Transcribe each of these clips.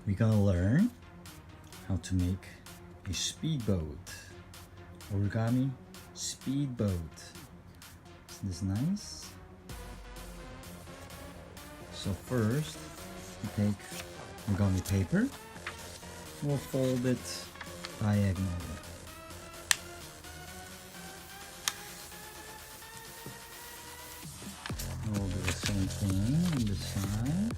we're gonna learn how to make a speedboat. Origami Speed Boat. Isn't this nice? So first, we take origami paper. We'll fold it diagonally. We'll do the same thing on this side.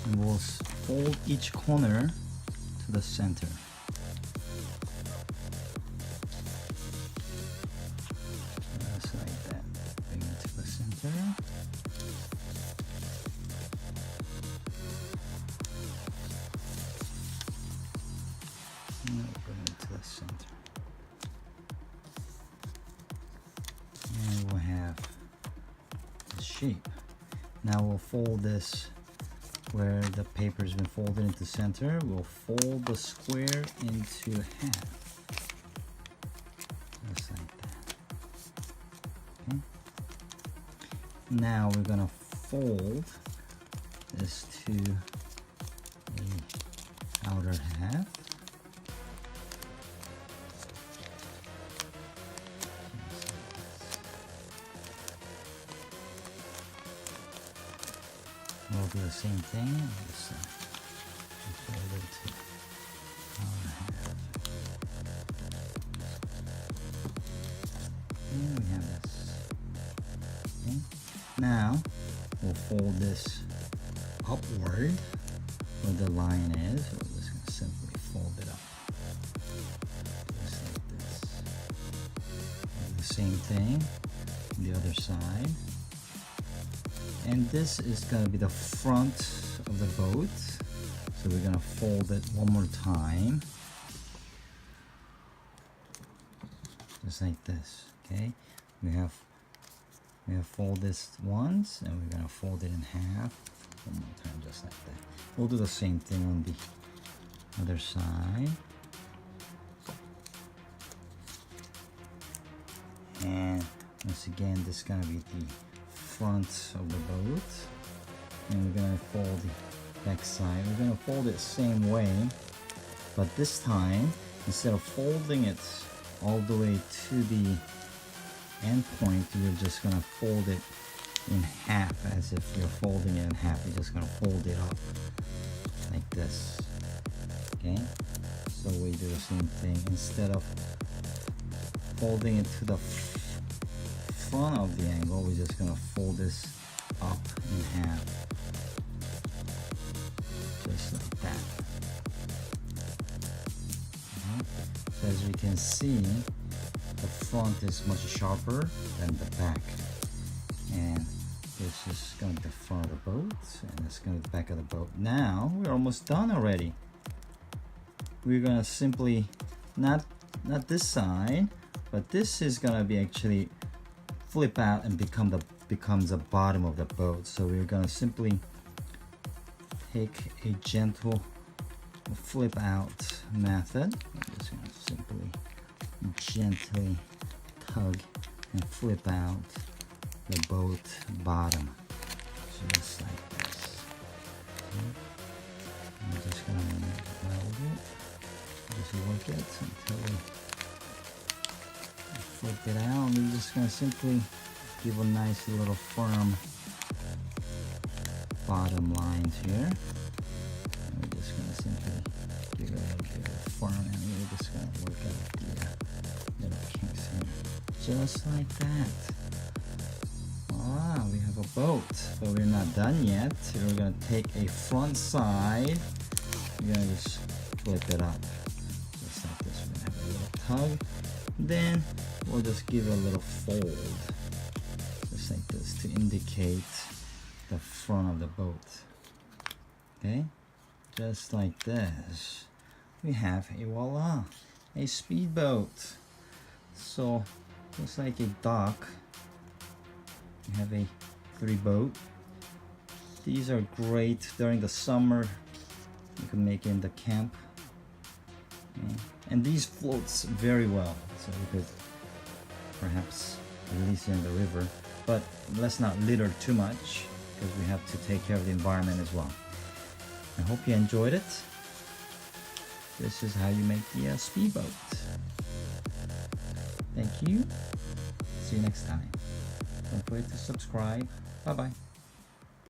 And we'll fold each corner to the center. Just like that. Bring it to the center. And bring it to the center. And we'll have the shape. Now we'll fold this where the paper has been folded into center. We'll fold the square into half. Just like that. Okay. Now we're gonna fold this to the outer half. We'll do the same thing on this side. Fold it to our half. And we have this. Okay. Now we'll fold this upward where the line is. So we're just going to simply fold it up. Just like this. Do the same thing on the other side. And this is going to be the front of the boat. So we're going to fold it one more time. Just like this, okay? We have fold this once, and we're going to fold it in half. One more time, just like that. We'll do the same thing on the other side. And once again, this is going to be the front of the boat, and we're going to fold the back side. We're going to fold it the same way, but this time instead of folding it all the way to the end point, we're just going to fold it in half. As if you're folding it in half, you're just going to fold it up like this. Okay, so we do the same thing. Instead of folding it to the front of the angle, we're just going to fold this up in half, just like that. So as you can see, the front is much sharper than the back, and this is going to be the front of the boat, and it's going to be the back of the boat. Now we're almost done already. We're going to simply not this side, but this is going to be actually flip out and becomes the bottom of the boat. So we're going to simply take a gentle flip out method. I'm just going to simply gently tug and flip out the boat bottom, just like this. Okay. I'm just going to weld it, just work it until we flip it out. We're just going to simply give a nice little firm bottom lines here. And we're just going to simply give it a bit of firm, and we're just going to work out the little kinks here. Just like that. Wow, we have a boat, but we're not done yet. We're going to take a front side. We're going to just flip it up. Just like this. We're going to have a little tug. Then we'll just give it a little fold, just like this, to indicate the front of the boat. Okay, just like this, we have a voila, a speedboat. So just like a dock, you have a 3 boat. These are great during the summer. You can make it in the camp. Okay. And these floats very well, so you could perhaps release it in the river. But let's not litter too much because we have to take care of the environment as well. I hope you enjoyed it. This is how you make the speedboat. Thank you. See you next time. Don't forget to subscribe. Bye bye.